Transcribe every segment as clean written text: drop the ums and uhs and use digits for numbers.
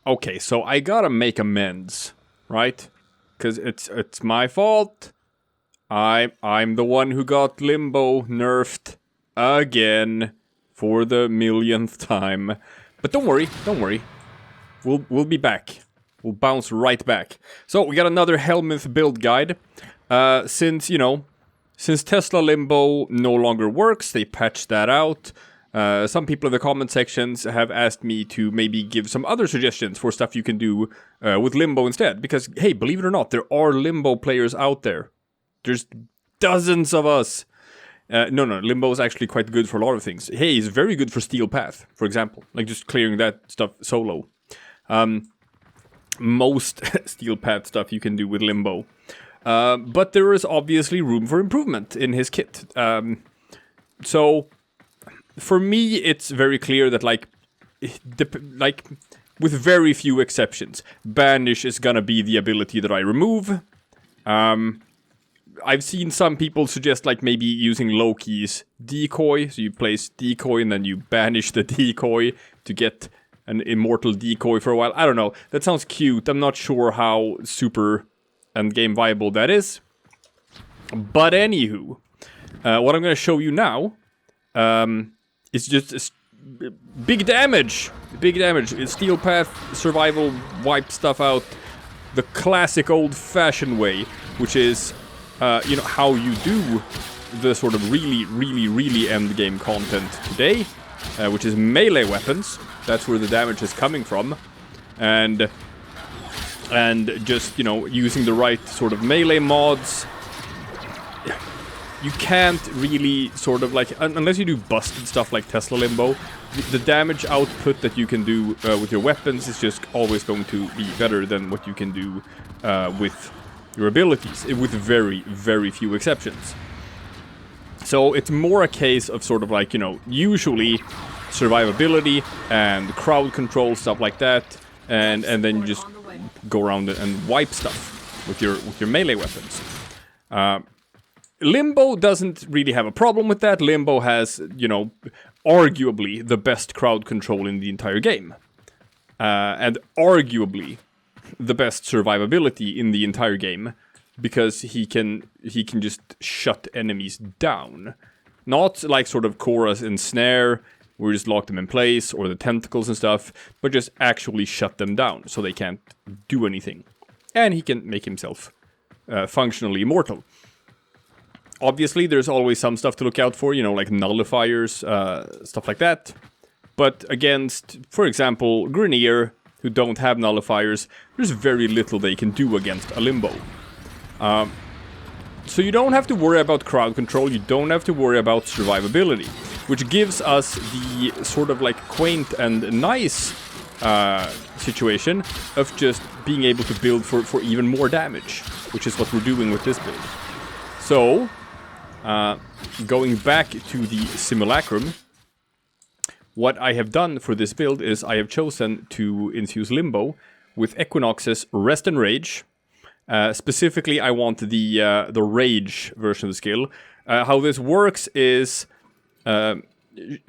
Okay, so I gotta make amends, right? Because it's my fault. I'm the one who got Limbo nerfed again for the millionth time. But don't worry. We'll be back. We'll bounce right back. So we got another Helminth build guide. Since Tesla Limbo no longer works, they patched that out. Some people in the comment sections have asked me to maybe give some other suggestions for stuff you can do with Limbo instead. Because, hey, believe it or not, there are Limbo players out there. There's dozens of us. No, Limbo is actually quite good for a lot of things. Hey, it's very good for Steel Path, for example. Like just clearing that stuff solo. Most Steel Path stuff you can do with Limbo. But there is obviously room for improvement in his kit. So... for me, it's very clear that, with very few exceptions, Banish is gonna be the ability that I remove. I've seen some people suggest, maybe using Loki's decoy. So you place decoy and then you banish the decoy to get an immortal decoy for a while. I don't know. That sounds cute. I'm not sure how super endgame viable that is. But anywho, what I'm gonna show you now... it's just big damage. It's Steel Path survival, wipe stuff out the classic old-fashioned way, which is, how you do the sort of really endgame content today, which is melee weapons. That's where the damage is coming from, and just using the right sort of melee mods. You can't really sort of unless you do busted stuff like Tesla Limbo, the damage output that you can do with your weapons is just always going to be better than what you can do with your abilities, with very few exceptions. So it's more a case of sort of usually survivability and crowd control, stuff like that, and then you just go around and wipe stuff with your melee weapons. Limbo doesn't really have a problem with that. Limbo has, arguably the best crowd control in the entire game. And arguably the best survivability in the entire game. Because he can just shut enemies down. Not like sort of Korra's ensnare, where you just lock them in place, or the tentacles and stuff, but just actually shut them down so they can't do anything. And he can make himself functionally immortal. Obviously, there's always some stuff to look out for, like nullifiers, stuff like that. But against, for example, Grineer, who don't have nullifiers, there's very little they can do against a Limbo. So you don't have to worry about crowd control, you don't have to worry about survivability, which gives us the sort of quaint and nice situation of just being able to build for even more damage, which is what we're doing with this build. So... going back to the simulacrum, what I have done for this build is I have chosen to infuse Limbo with Equinox's Rest and Rage. Specifically, I want the Rage version of the skill. How this works is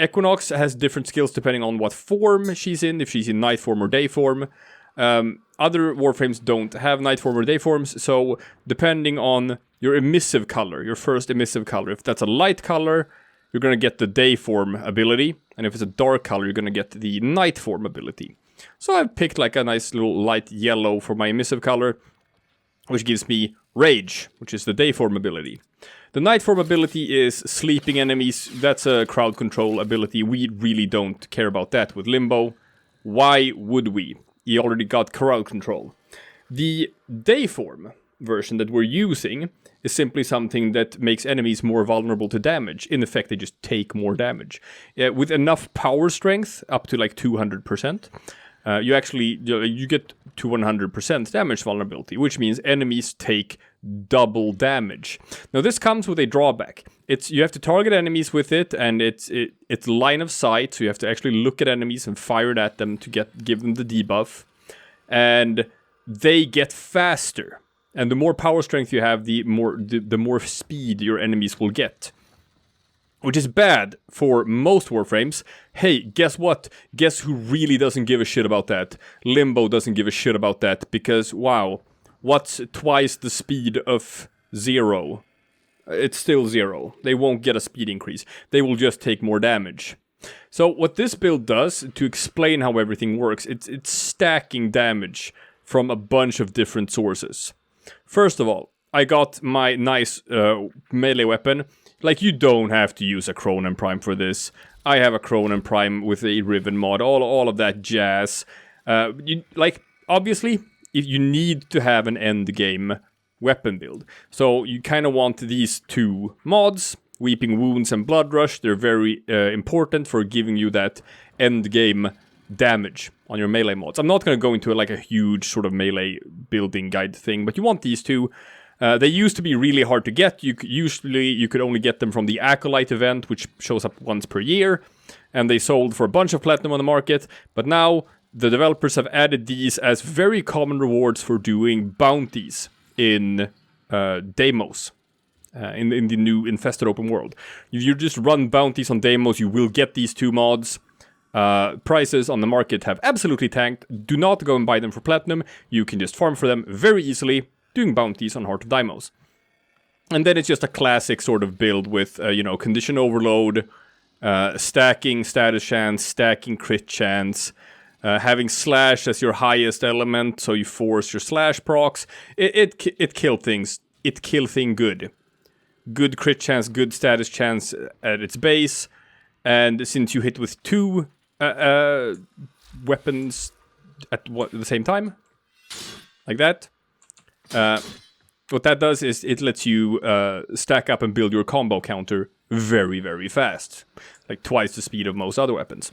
Equinox has different skills depending on what form she's in, if she's in night form or day form. Other Warframes don't have night form or day forms, so depending on your emissive color, your first emissive color, if that's a light color, you're going to get the day form ability, and if it's a dark color, you're going to get the night form ability. So I've picked a nice little light yellow for my emissive color, which gives me Rage, which is the day form ability. The night form ability is sleeping enemies. That's a crowd control ability. We really don't care about that with Limbo. Why would we? He already got crowd control. The day form version that we're using is simply something that makes enemies more vulnerable to damage. In effect, they just take more damage. With enough power strength, up to 200%, you get to 100% damage vulnerability, which means enemies take double damage. Now this comes with a drawback. You have to target enemies with it, and it's line of sight, so you have to actually look at enemies and fire it at them to give them the debuff. And they get faster. And the more power strength you have, the more speed your enemies will get. which is bad for most Warframes. Hey, guess what? Guess who really doesn't give a shit about that? Limbo doesn't give a shit about that, because, wow, what's twice the speed of 0? It's still 0. They won't get a speed increase. They will just take more damage. So what this build does, to explain how everything works, it's stacking damage from a bunch of different sources. First of all, I got my nice melee weapon. Like, you don't have to use a Cronen Prime for this. I have a Cronen Prime with a Riven mod, all of that jazz. Obviously, if you need to have an end game weapon build. So you kind of want these two mods, Weeping Wounds and Blood Rush. They're very important for giving you that end game damage on your melee mods. I'm not going to go into a huge sort of melee building guide thing, but you want these two. They used to be really hard to get. You could only get them from the Acolyte event, which shows up once per year, and they sold for a bunch of platinum on the market. But now the developers have added these as very common rewards for doing bounties in Deimos, in the new infested open world. If you just run bounties on Deimos, you will get these two mods. Prices on the market have absolutely tanked. Do not go and buy them for platinum. You can just farm for them very easily, doing bounties on Heart of Deimos. And then it's just a classic sort of build with, condition overload, stacking status chance, stacking crit chance, having slash as your highest element, so you force your slash procs. It kill things. It kill thing good. Good crit chance, good status chance at its base. And since you hit with two weapons at the same time, like that, what that does is it lets you stack up and build your combo counter very, very fast. Like twice the speed of most other weapons.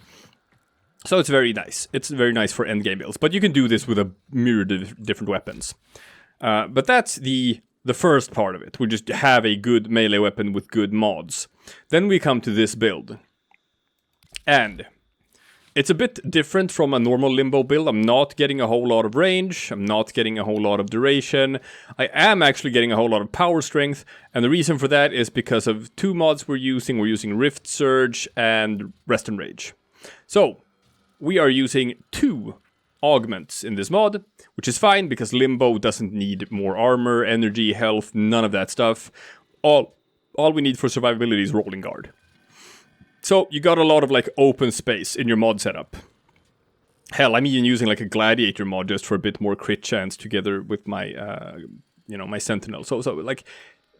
So it's very nice. It's very nice for endgame builds. But you can do this with a myriad of different weapons. But that's the first part of it. We just have a good melee weapon with good mods. Then we come to this build. And it's a bit different from a normal Limbo build. I'm not getting a whole lot of range. I'm not getting a whole lot of duration. I am actually getting a whole lot of power strength. And the reason for that is because of two mods we're using. We're using Rift Surge and Rest and Rage. So we are using two augments in this mod, which is fine because Limbo doesn't need more armor, energy, health, none of that stuff. All we need for survivability is Rolling Guard. So you got a lot of open space in your mod setup. Hell, I'm even using a gladiator mod just for a bit more crit chance together with my my sentinel. So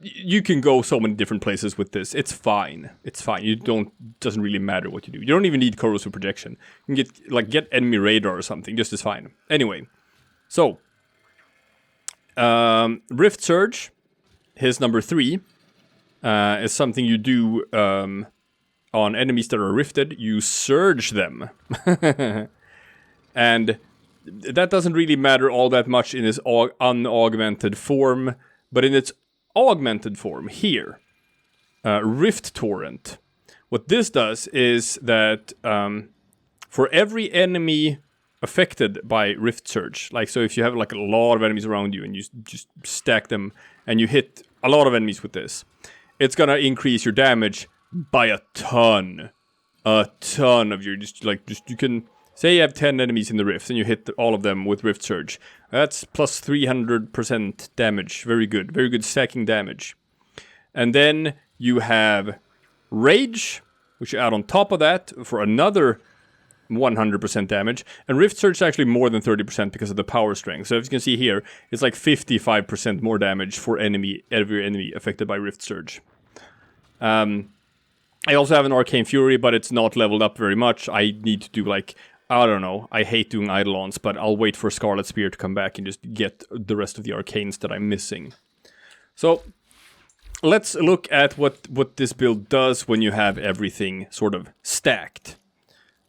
you can go so many different places with this. It's fine. It's fine. Doesn't really matter what you do. You don't even need corrosive projection. You can get enemy radar or something, just as fine. Anyway, so Rift Surge, his number 3, is something you do on enemies that are rifted. You surge them. And that doesn't really matter all that much in its unaugmented form, but in its augmented form here, Rift Torrent. What this does is that for every enemy affected by Rift Surge, so if you have a lot of enemies around you and you just stack them and you hit a lot of enemies with this, it's gonna increase your damage by a ton of your you can say you have 10 enemies in the rift and you hit all of them with Rift Surge. That's plus 300% damage. Very good stacking damage. And then you have Rage, which you add on top of that for another 100% damage. And Rift Surge is actually more than 30% because of the power strength. So as you can see here, it's 55% more damage for every enemy affected by Rift Surge. I also have an Arcane Fury, but it's not leveled up very much. I need to do I don't know. I hate doing Eidolons, but I'll wait for Scarlet Spear to come back and just get the rest of the arcanes that I'm missing. So let's look at what this build does when you have everything sort of stacked.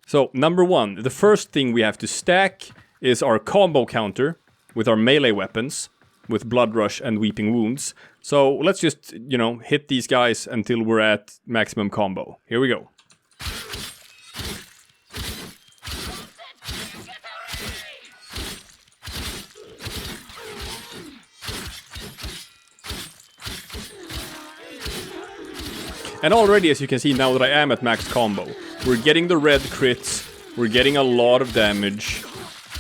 So number 1, the first thing we have to stack is our combo counter with our melee weapons, with Blood Rush and Weeping Wounds. So let's just, hit these guys until we're at maximum combo. Here we go. And already, as you can see, now that I am at max combo, we're getting the red crits, we're getting a lot of damage.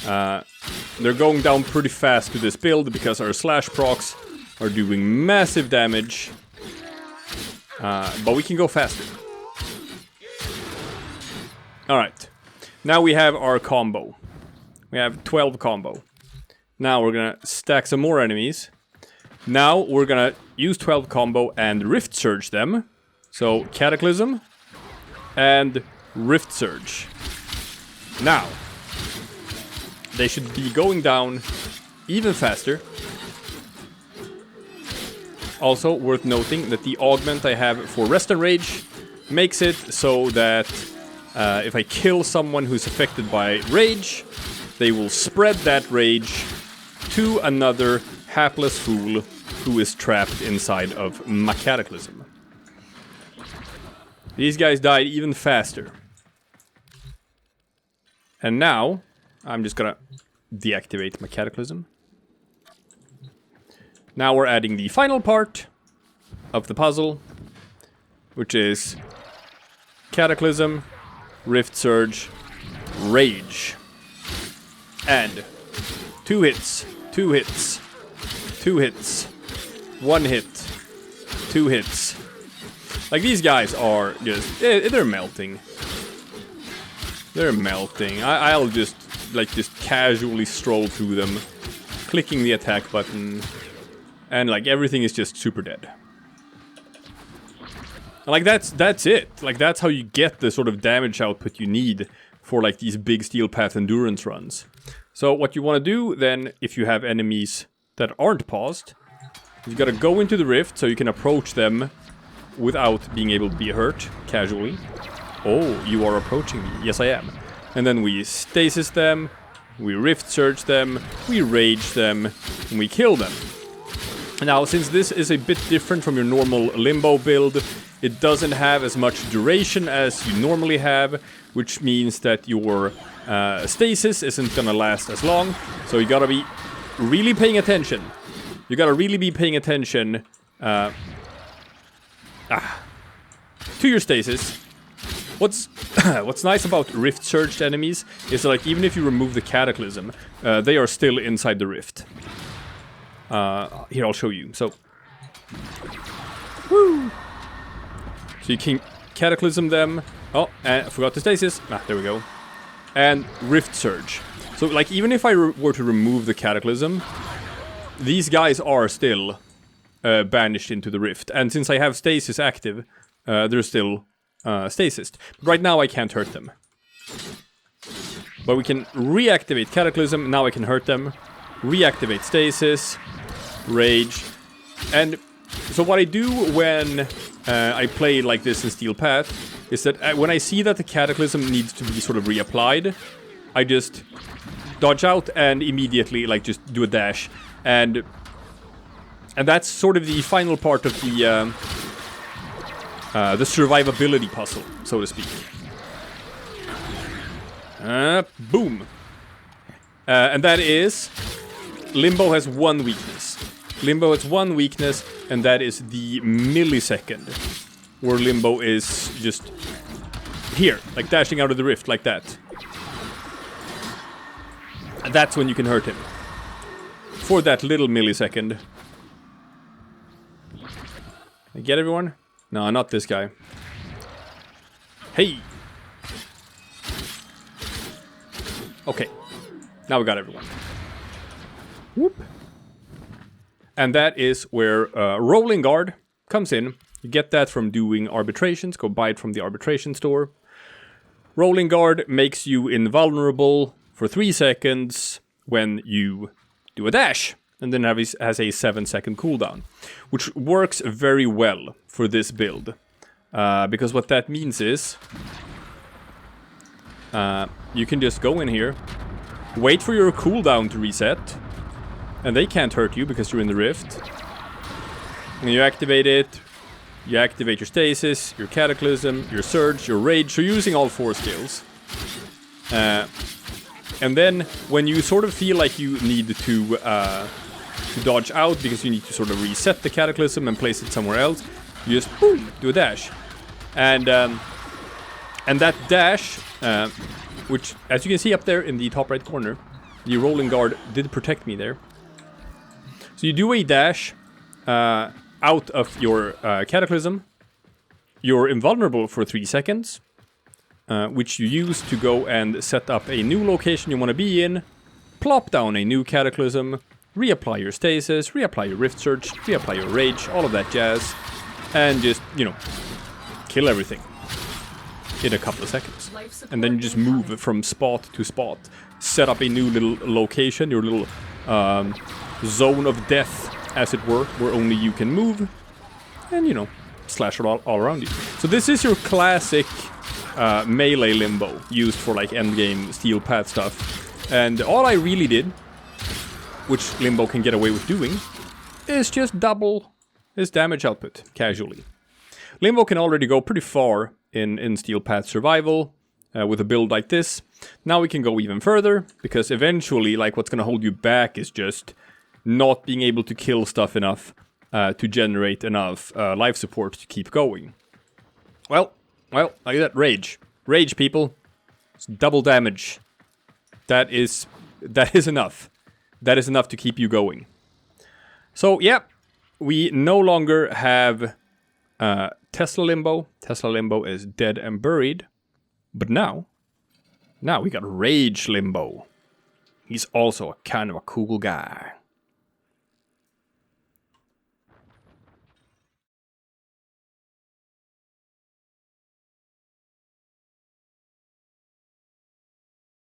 They're going down pretty fast to this build because our slash procs are doing massive damage. But we can go faster. Alright. Now we have our combo. We have 12 combo. Now we're gonna stack some more enemies. Now we're gonna use 12 combo and Rift Surge them. So, Cataclysm and Rift Surge. Now, they should be going down even faster. Also, worth noting that the augment I have for Rest and Rage makes it so that if I kill someone who's affected by Rage, they will spread that Rage to another hapless fool who is trapped inside of my Cataclysm. These guys died even faster. And now, I'm just gonna deactivate my Cataclysm. Now we're adding the final part of the puzzle, which is Cataclysm, Rift Surge, Rage. And 2 hits, 2 hits, 2 hits, 1 hit, 2 hits. Like, these guys are just, they're melting. They're melting. I'll just casually stroll through them, clicking the attack button, and like everything is just super dead. And like that's it. Like, that's how you get the sort of damage output you need for like these big Steel Path endurance runs. So what you want to do then, if you have enemies that aren't paused, you gotta go into the rift so you can approach them without being able to be hurt casually. Oh, you are approaching me. Yes, I am. And then we stasis them, we Rift Surge them, we Rage them, and we kill them. Now, since this is a bit different from your normal Limbo build, it doesn't have as much duration as you normally have, which means that your stasis isn't gonna last as long. So you gotta be really paying attention. You gotta really be paying attention to your stasis. What's nice about Rift Surged enemies is that, like, even if you remove the Cataclysm, they are still inside the Rift. Here, I'll show you. So, woo! So you can Cataclysm them. Oh, and I forgot the stasis. There we go. And Rift Surge. So, like, even if I were to remove the Cataclysm, these guys are still banished into the Rift. And since I have stasis active, they're still stasised. But right now I can't hurt them. But we can reactivate Cataclysm. Now I can hurt them. Reactivate stasis. Rage. And so what I do when I play like this in Steel Path is that when I see that the Cataclysm needs to be sort of reapplied, I just dodge out and immediately like just do a dash. And that's sort of the final part of the survivability puzzle, so to speak. Boom. And that is... Limbo has one weakness. Limbo has one weakness, and that is the millisecond. Where Limbo is just... here, like dashing out of the rift, like that. And that's when you can hurt him. For that little millisecond. Get everyone? No, not this guy. Hey! Okay. Now we got everyone. Whoop. And that is where Rolling Guard comes in. You get that from doing arbitrations. Go buy it from the arbitration store. Rolling Guard makes you invulnerable for 3 seconds when you do a dash. And then has a 7-second cooldown. Which works very well for this build. Because what that means is... you can just go in here. Wait for your cooldown to reset. And they can't hurt you because you're in the rift. And you activate it. You activate your stasis, your cataclysm, your surge, your rage. So you're using all 4 skills. And then when you sort of feel like you need to dodge out because you need to sort of reset the cataclysm and place it somewhere else, you just boom, do a dash. And that dash, which, as you can see up there in the top right corner, the rolling guard did protect me there. So you do a dash out of your Cataclysm. You're invulnerable for 3 seconds, which you use to go and set up a new location you want to be in, plop down a new Cataclysm, reapply your stasis, reapply your Rift Surge, reapply your Rage, all of that jazz, and just, you know, kill everything in a couple of seconds. And then you just move from spot to spot, set up a new little location, your little zone of death, as it were, where only you can move, and, you know, slash it all around you. So this is your classic melee limbo, used for like endgame steel pad stuff. And all I really did, which Limbo can get away with doing, is just double his damage output, casually. Limbo can already go pretty far in Steel Path Survival with a build like this. Now we can go even further, because eventually, like, what's gonna hold you back is just not being able to kill stuff enough to generate enough life support to keep going. Well, look at that. Rage. Rage, people. It's double damage. That is enough. That is enough to keep you going. So, yeah, we no longer have Tesla Limbo. Tesla Limbo is dead and buried. But now we got Rage Limbo. He's also kind of a cool guy.